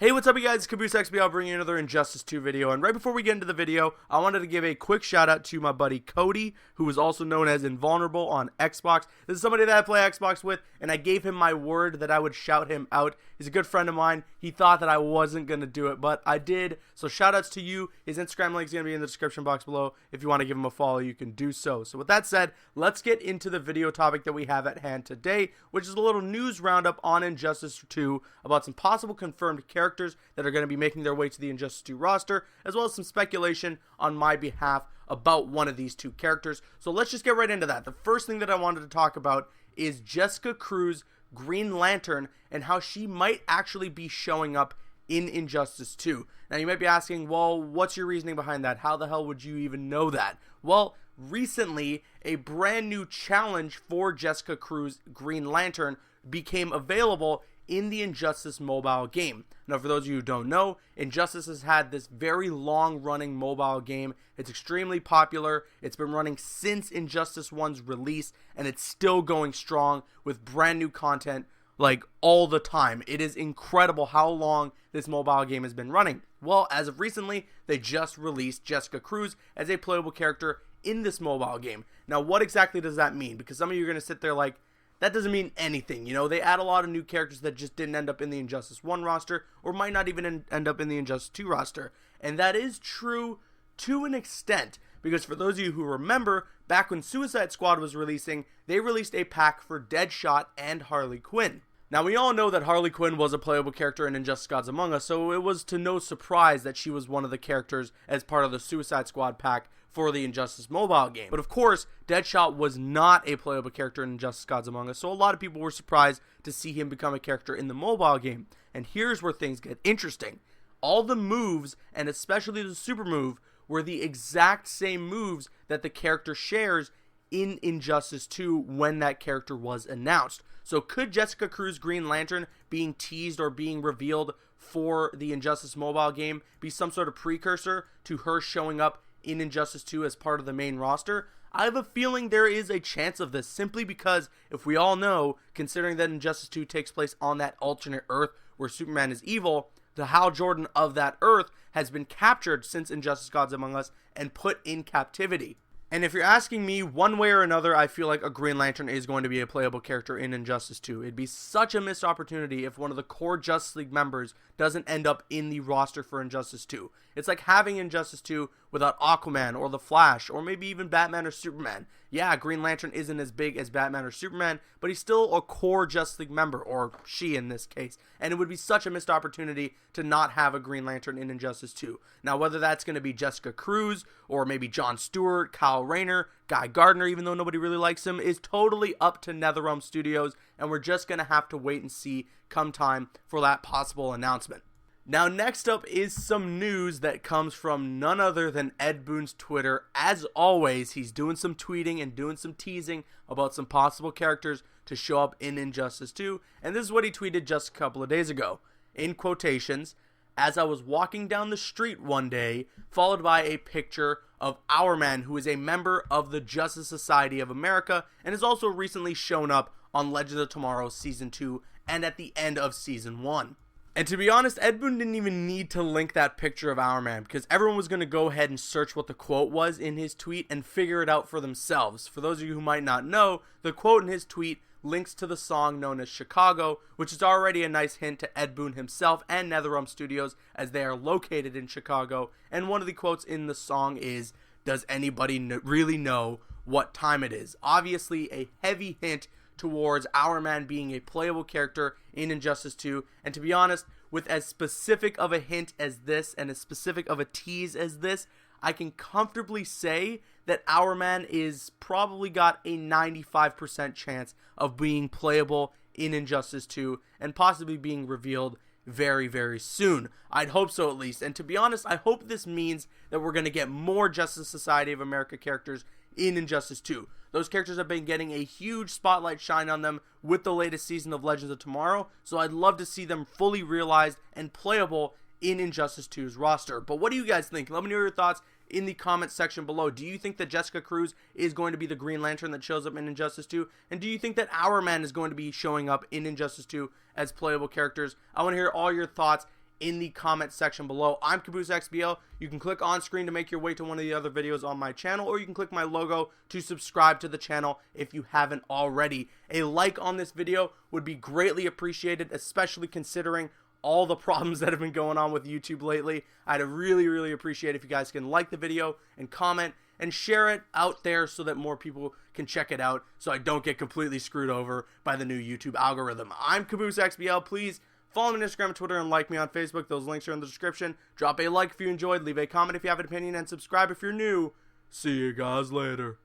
Hey, what's up you guys, Caboose XB, I'll bring you another Injustice 2 video, and right before we get into the video, I wanted to give a quick shout out to my buddy Cody, who is also known as Invulnerable on Xbox. This is somebody that I play Xbox with, and I gave him my word that I would shout him out. He's a good friend of mine. He thought that I wasn't going to do it, but I did, so shout outs to you. His Instagram link is going to be in the description box below. If you want to give him a follow, you can do so. So with that said, let's get into the video topic that we have at hand today, which is a little news roundup on Injustice 2 about some possible confirmed characters that are going to be making their way to the Injustice 2 roster, as well as some speculation on my behalf about one of these two characters. So let's just get right into that. The first thing that I wanted to talk about is Jessica Cruz Green Lantern and how she might actually be showing up in Injustice 2. Now you might be asking, well, what's your reasoning behind that? How the hell would you even know that? Well, recently a brand new challenge for Jessica Cruz Green Lantern became available in the Injustice mobile game. Now, for those of you who don't know, Injustice has had this very long-running mobile game. It's extremely popular. It's been running since Injustice 1's release, and it's still going strong with brand new content, like, all the time. It is incredible how long this mobile game has been running. Well, as of recently, they just released Jessica Cruz as a playable character in this mobile game. Now, what exactly does that mean? Because some of you are going to sit there like, that doesn't mean anything. You know, they add a lot of new characters that just didn't end up in the Injustice 1 roster, or might not even end up in the Injustice 2 roster. And that is true to an extent, because for those of you who remember, back when Suicide Squad was releasing, they released a pack for Deadshot and Harley Quinn. Now, we all know that Harley Quinn was a playable character in Injustice Gods Among Us, so it was to no surprise that she was one of the characters as part of the Suicide Squad pack for the Injustice mobile game. But of course, Deadshot was not a playable character in Injustice Gods Among Us, so a lot of people were surprised to see him become a character in the mobile game. And here's where things get interesting. All the moves, and especially the super move, were the exact same moves that the character shares in Injustice 2 when that character was announced. So could Jessica Cruz Green Lantern being teased or being revealed for the Injustice mobile game be some sort of precursor to her showing up in Injustice 2 as part of the main roster? I have a feeling there is a chance of this, simply because, if we all know, considering that Injustice 2 takes place on that alternate Earth where Superman is evil, the Hal Jordan of that Earth has been captured since Injustice Gods Among Us and put in captivity. And if you're asking me, one way or another, I feel like a Green Lantern is going to be a playable character in Injustice 2. It'd be such a missed opportunity if one of the core Justice League members doesn't end up in the roster for Injustice 2. It's like having Injustice 2 without Aquaman or the Flash or maybe even Batman or Superman. Yeah, Green Lantern isn't as big as Batman or Superman, but he's still a core Justice League member, or she in this case, and it would be such a missed opportunity to not have a Green Lantern in Injustice 2. Now, whether that's going to be Jessica Cruz or maybe Jon Stewart, Kyle Rayner, Guy Gardner, even though nobody really likes him, is totally up to NetherRealm Studios, and we're just going to have to wait and see come time for that possible announcement. Now, next up is some news that comes from none other than Ed Boon's Twitter. As always, he's doing some tweeting and doing some teasing about some possible characters to show up in Injustice 2, and this is what he tweeted just a couple of days ago. In quotations, "As I was walking down the street one day," followed by a picture of Hourman, who is a member of the Justice Society of America, and has also recently shown up on Legends of Tomorrow Season 2 and at the end of Season 1. And to be honest, Ed Boon didn't even need to link that picture of Hourman, because everyone was going to go ahead and search what the quote was in his tweet and figure it out for themselves. For those of you who might not know, the quote in his tweet links to the song known as Chicago, which is already a nice hint to Ed Boon himself and NetherRealm Studios, as they are located in Chicago. And one of the quotes in the song is, "Does anybody really know what time it is?" Obviously a heavy hint towards Hourman being a playable character in Injustice 2, and to be honest, with as specific of a hint as this and as specific of a tease as this, I can comfortably say that Hourman is probably got a 95% chance of being playable in Injustice 2 and possibly being revealed very, very soon. I'd hope so, at least. And to be honest, I hope this means that we're going to get more Justice Society of America characters in Injustice 2. Those characters have been getting a huge spotlight shine on them with the latest season of Legends of Tomorrow, so I'd love to see them fully realized and playable in Injustice 2's roster. But what do you guys think? Let me know your thoughts in the comments section below. Do you think that Jessica Cruz is going to be the Green Lantern that shows up in Injustice 2? And do you think that Hourman is going to be showing up in Injustice 2 as playable characters? I want to hear all your thoughts in the comment section below. I'm Caboose XBL. You can click on screen to make your way to one of the other videos on my channel, or you can click my logo to subscribe to the channel if you haven't already. A like on this video would be greatly appreciated, especially considering all the problems that have been going on with YouTube lately. I'd really appreciate if you guys can like the video and comment and share it out there so that more people can check it out, so I don't get completely screwed over by the new YouTube algorithm. I'm Caboose XBL. Please follow me on Instagram and Twitter, and like me on Facebook. Those links are in the description. Drop a like if you enjoyed, leave a comment if you have an opinion, and subscribe if you're new. See you guys later.